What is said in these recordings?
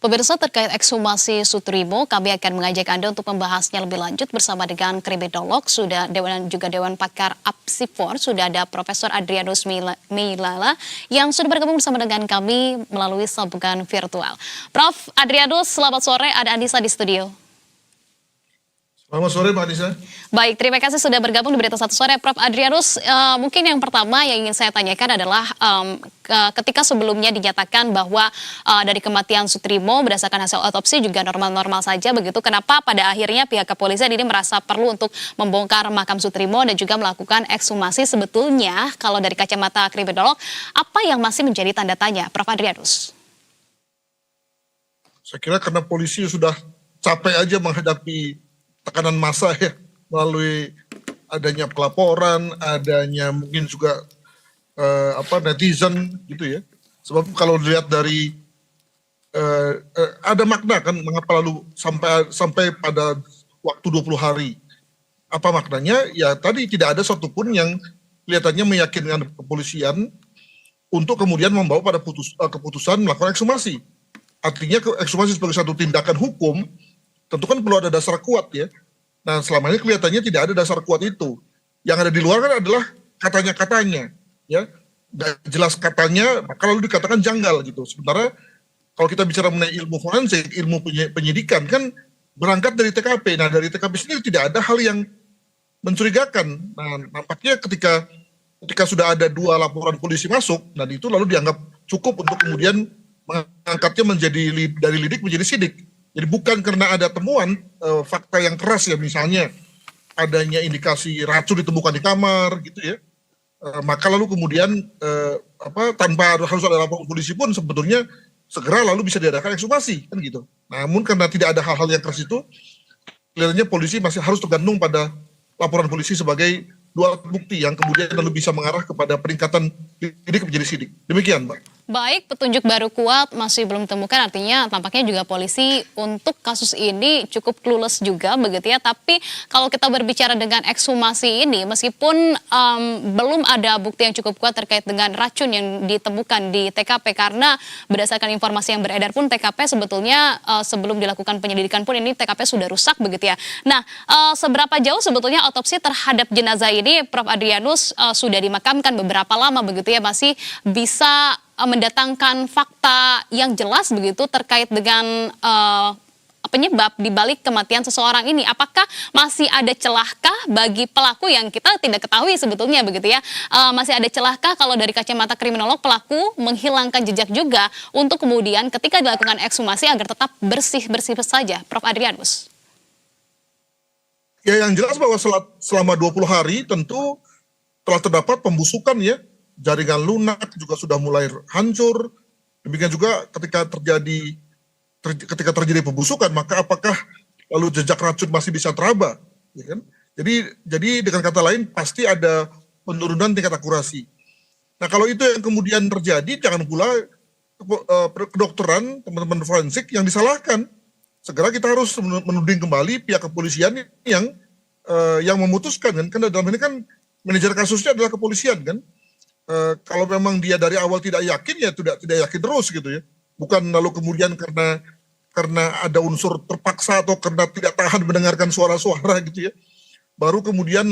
Pemirsa, terkait ekshumasi Sutrimo, kami akan mengajak Anda untuk membahasnya lebih lanjut bersama dengan kriminolog, sudah juga Dewan Pakar Apsifor, sudah ada Profesor Adrianus Meilala yang sudah bergabung bersama dengan kami melalui sambungan virtual. Prof. Adrianus, selamat sore, ada Anissa di studio. Selamat sore, Pak Anissa. Baik, terima kasih sudah bergabung di Berita Satu Sore, Prof. Adrianus. Mungkin yang pertama yang ingin saya tanyakan adalah ketika sebelumnya dinyatakan bahwa dari kematian Sutrimo berdasarkan hasil otopsi juga normal-normal saja begitu, kenapa pada akhirnya pihak kepolisian ini merasa perlu untuk membongkar makam Sutrimo dan juga melakukan ekshumasi? Sebetulnya kalau dari kacamata kriminolog, apa yang masih menjadi tanda tanya, Prof. Adrianus? Saya kira karena polisi sudah capek aja menghadapi tekanan massa ya, melalui adanya pelaporan, adanya mungkin juga netizen gitu ya. Sebab kalau dilihat dari ada makna kan mengapa lalu sampai pada waktu 20 hari. Apa maknanya? Ya tadi tidak ada satupun yang kelihatannya meyakinkan kepolisian untuk kemudian membawa pada keputusan melakukan ekshumasi. Artinya ekshumasi sebagai satu tindakan hukum tentu kan perlu ada dasar kuat ya. Nah selama ini kelihatannya tidak ada dasar kuat itu. Yang ada di luar kan adalah katanya ya. Nggak jelas katanya, maka lalu dikatakan janggal gitu. Sementara kalau kita bicara mengenai ilmu forensik, ilmu penyidikan kan berangkat dari TKP. Nah dari TKP sendiri tidak ada hal yang mencurigakan. Nah nampaknya ketika sudah ada 2 laporan polisi masuk, dan itu lalu dianggap cukup untuk kemudian mengangkatnya menjadi dari lidik menjadi sidik. Jadi bukan karena ada temuan fakta yang keras ya, misalnya adanya indikasi racun ditemukan di kamar gitu ya, maka lalu kemudian tanpa harus ada laporan polisi pun sebetulnya segera lalu bisa diadakan ekshumasi kan gitu. Namun karena tidak ada hal-hal yang keras itu, kelihatannya polisi masih harus tergantung pada laporan polisi sebagai 2 alat bukti yang kemudian lalu bisa mengarah kepada peningkatan lidik menjadi sidik. Demikian, Mbak. Baik, petunjuk baru kuat masih belum ditemukan, artinya tampaknya juga polisi untuk kasus ini cukup clueless juga begitu ya. Tapi kalau kita berbicara dengan ekshumasi ini, meskipun belum ada bukti yang cukup kuat terkait dengan racun yang ditemukan di TKP, karena berdasarkan informasi yang beredar pun TKP sebetulnya sebelum dilakukan penyelidikan pun ini TKP sudah rusak begitu ya. Nah, seberapa jauh sebetulnya otopsi terhadap jenazah ini, Prof. Adrianus, sudah dimakamkan beberapa lama begitu ya, masih bisa mendatangkan fakta yang jelas begitu terkait dengan penyebab dibalik kematian seseorang ini? Apakah masih ada celahkah bagi pelaku yang kita tidak ketahui sebetulnya begitu ya? Masih ada celahkah kalau dari kacamata kriminolog pelaku menghilangkan jejak juga untuk kemudian ketika dilakukan ekshumasi agar tetap bersih-bersih saja, Prof. Adrianus? Ya yang jelas bahwa selama 20 hari tentu telah terdapat pembusukan ya. Jaringan lunak juga sudah mulai hancur. Demikian juga ketika terjadi pembusukan, maka apakah lalu jejak racun masih bisa teraba? Ya kan? Jadi dengan kata lain pasti ada penurunan tingkat akurasi. Nah kalau itu yang kemudian terjadi, jangan pula kedokteran, teman-teman forensik yang disalahkan. Segera kita harus menuding kembali pihak kepolisian yang memutuskan kan. Karena dalam ini kan manajer kasusnya adalah kepolisian kan. Kalau memang dia dari awal tidak yakin ya tidak yakin terus gitu ya, bukan lalu kemudian karena ada unsur terpaksa atau karena tidak tahan mendengarkan suara-suara gitu ya, baru kemudian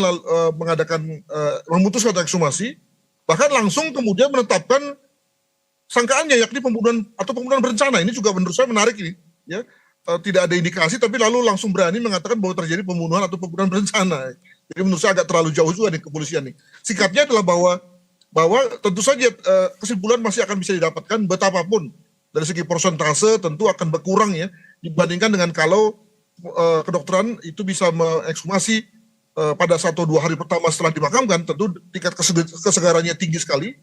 memutuskan ekshumasi, bahkan langsung kemudian menetapkan sangkaannya yakni pembunuhan berencana. Ini juga menurut saya menarik ini ya, tidak ada indikasi tapi lalu langsung berani mengatakan bahwa terjadi pembunuhan atau pembunuhan berencana. Jadi menurut saya agak terlalu jauh juga nih kepolisian nih. Sikapnya adalah bahwa tentu saja kesimpulan masih akan bisa didapatkan betapapun dari segi persentase tentu akan berkurang ya dibandingkan dengan kalau kedokteran itu bisa mengekshumasi pada 1-2 hari pertama setelah dimakamkan, tentu tingkat kesegarannya tinggi sekali.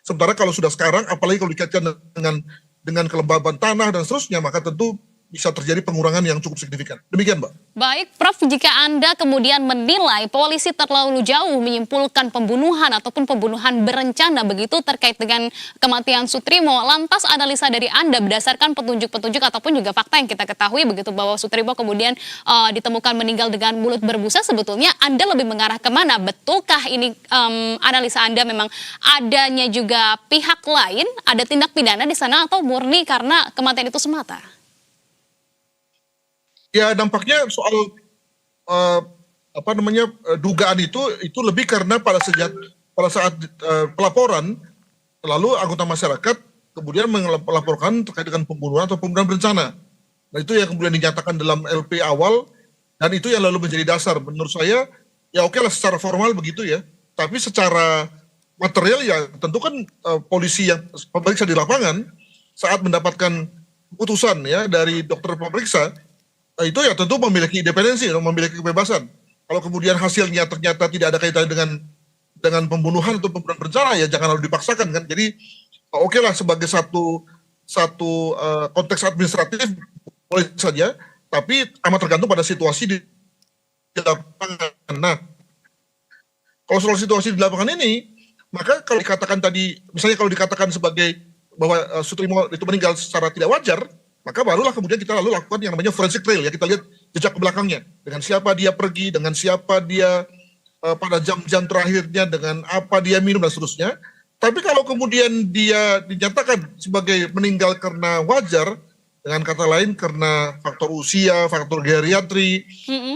Sementara kalau sudah sekarang, apalagi kalau dikaitkan dengan kelembaban tanah dan seterusnya, maka tentu bisa terjadi pengurangan yang cukup signifikan. Demikian, Mbak. Baik, Prof, jika Anda kemudian menilai polisi terlalu jauh menyimpulkan pembunuhan ataupun pembunuhan berencana begitu terkait dengan kematian Sutrimo, lantas analisa dari Anda berdasarkan petunjuk-petunjuk ataupun juga fakta yang kita ketahui begitu bahwa Sutrimo kemudian ditemukan meninggal dengan mulut berbusa, sebetulnya Anda lebih mengarah kemana? Betulkah ini analisa Anda memang adanya juga pihak lain, ada tindak pidana di sana atau murni karena kematian itu semata? Ya dampaknya soal eh, dugaan itu lebih karena pada saat pelaporan, lalu anggota masyarakat kemudian melaporkan terkait dengan pembunuhan atau pembunuhan berencana. Nah itu yang kemudian dinyatakan dalam LP awal, dan itu yang lalu menjadi dasar. Menurut saya ya oke lah secara formal begitu ya, tapi secara material ya tentu kan polisi yang pemeriksa di lapangan saat mendapatkan keputusan ya dari dokter pemeriksa, itu ya tentu memiliki independensi, memiliki kebebasan. Kalau kemudian hasilnya ternyata tidak ada kaitan dengan pembunuhan atau pembunuhan berencana, ya jangan lalu dipaksakan kan. Jadi oke lah sebagai satu konteks administratif boleh saja, tapi amat tergantung pada situasi di lapangan. Nah, kalau soal situasi di lapangan ini, maka kalau dikatakan tadi, misalnya kalau dikatakan sebagai bahwa Sutrimo itu meninggal secara tidak wajar, maka barulah kemudian kita lalu lakukan yang namanya forensic trail ya, kita lihat jejak ke belakangnya, dengan siapa dia pergi, dengan siapa dia pada jam-jam terakhirnya, dengan apa dia minum dan seterusnya. Tapi kalau kemudian dia dinyatakan sebagai meninggal karena wajar, dengan kata lain karena faktor usia, faktor geriatri,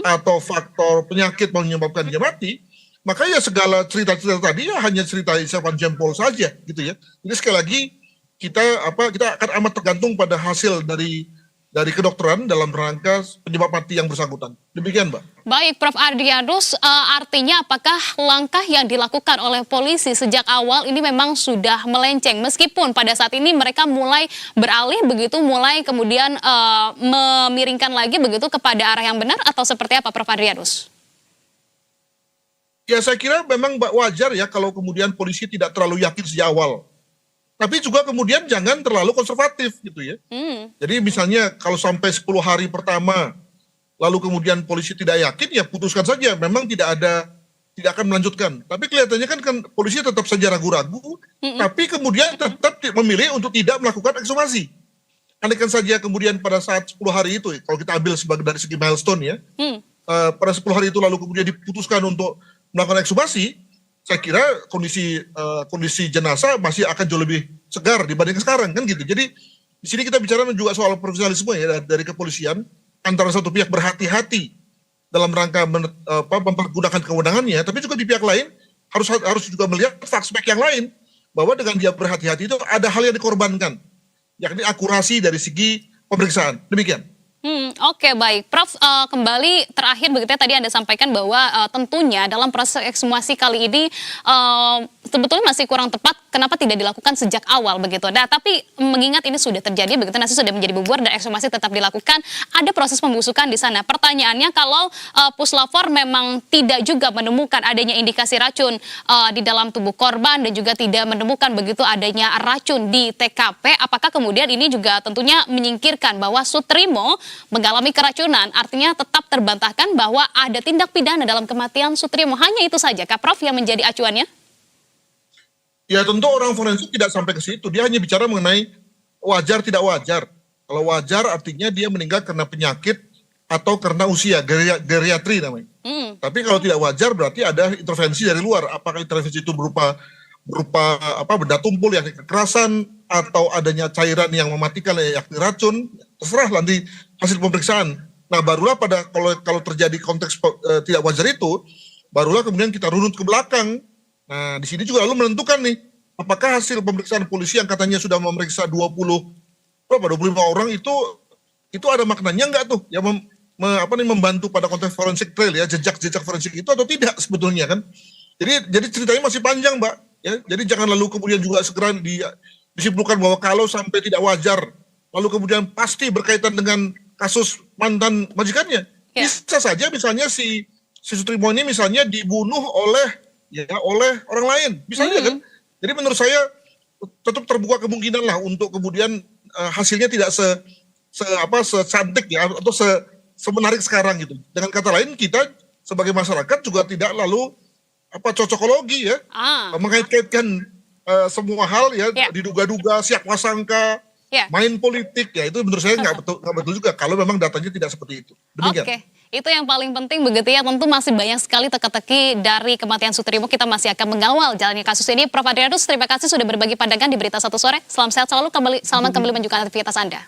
atau faktor penyakit menyebabkan dia mati, maka ya segala cerita-cerita tadi ya hanya cerita isapan jempol saja gitu ya. Jadi sekali lagi kita akan amat tergantung pada hasil dari kedokteran dalam rangka penyebab mati yang bersangkutan. Demikian, Mbak. Baik, Prof. Adrianus, artinya apakah langkah yang dilakukan oleh polisi sejak awal ini memang sudah melenceng, meskipun pada saat ini mereka mulai beralih begitu, mulai kemudian memiringkan lagi begitu kepada arah yang benar, atau seperti apa, Prof. Adrianus? Ya saya kira memang wajar ya kalau kemudian polisi tidak terlalu yakin sejak awal. Tapi juga kemudian jangan terlalu konservatif gitu ya. Jadi misalnya kalau sampai 10 hari pertama, lalu kemudian polisi tidak yakin, ya putuskan saja. Memang tidak akan melanjutkan. Tapi kelihatannya kan polisi tetap saja ragu-ragu, tapi kemudian tetap memilih untuk tidak melakukan ekshumasi. Andaikan saja kemudian pada saat 10 hari itu, kalau kita ambil sebagai dari segi milestone ya, pada 10 hari itu lalu kemudian diputuskan untuk melakukan ekshumasi, saya kira kondisi jenazah masih akan jauh lebih segar dibanding sekarang kan gitu. Jadi di sini kita bicara juga soal profesionalisme ya dari kepolisian, antara satu pihak berhati-hati dalam rangka mempergunakan kewenangannya, tapi juga di pihak lain harus juga melihat aspek yang lain, bahwa dengan dia berhati-hati itu ada hal yang dikorbankan, yakni akurasi dari segi pemeriksaan. Demikian. Oke, baik. Prof, kembali terakhir begitu ya, tadi Anda sampaikan bahwa tentunya dalam proses ekshumasi kali ini sebetulnya masih kurang tepat kenapa tidak dilakukan sejak awal begitu. Nah, tapi mengingat ini sudah terjadi begitu, nasi sudah menjadi bubur dan ekshumasi tetap dilakukan, ada proses pembusukan di sana. Pertanyaannya, kalau Puslapor memang tidak juga menemukan adanya indikasi racun di dalam tubuh korban dan juga tidak menemukan begitu adanya racun di TKP, apakah kemudian ini juga tentunya menyingkirkan bahwa Sutrimo mengalami keracunan, artinya tetap terbantahkan bahwa ada tindak pidana dalam kematian Sutrimo. Hanya itu saja, Kak Prof, yang menjadi acuannya? Ya tentu orang forensik tidak sampai ke situ, dia hanya bicara mengenai wajar tidak wajar. Kalau wajar artinya dia meninggal karena penyakit atau karena usia, geriatri namanya. Tapi kalau tidak wajar berarti ada intervensi dari luar. Apakah intervensi itu berupa benda tumpul yang kekerasan, atau adanya cairan yang mematikan yakni racun, terserah nanti hasil pemeriksaan. Nah barulah kalau terjadi konteks tidak wajar itu, barulah kemudian kita runut ke belakang. Nah di sini juga lalu menentukan nih, apakah hasil pemeriksaan polisi yang katanya sudah memeriksa 25 orang itu ada maknanya enggak tuh, yang membantu pada konteks forensik trail ya, jejak forensik itu atau tidak sebetulnya kan. Jadi ceritanya masih panjang, Mbak. Ya, jadi jangan lalu kemudian juga segera disimpulkan bahwa kalau sampai tidak wajar, lalu kemudian pasti berkaitan dengan kasus mantan majikannya. Bisa saja misalnya si Sutrimo ini misalnya dibunuh oleh orang lain, bisa aja kan. Jadi menurut saya tetap terbuka kemungkinan lah untuk kemudian hasilnya tidak secantik ya, atau semenarik sekarang gitu. Dengan kata lain, kita sebagai masyarakat juga tidak lalu cocokologi ya, mengait-kaitkan semua hal ya, diduga-duga, siapa sangka, main politik ya, itu menurut saya nggak betul juga kalau memang datanya tidak seperti itu. Demikian. Oke, itu yang paling penting begitu ya. Tentu masih banyak sekali teka-teki dari kematian Sutrimo. Kita masih akan mengawal jalannya kasus ini. Prof. Adrianus, terima kasih sudah berbagi pandangan di Berita Satu Sore. Salam sehat selalu, selamat kembali menunjukkan aktivitas Anda.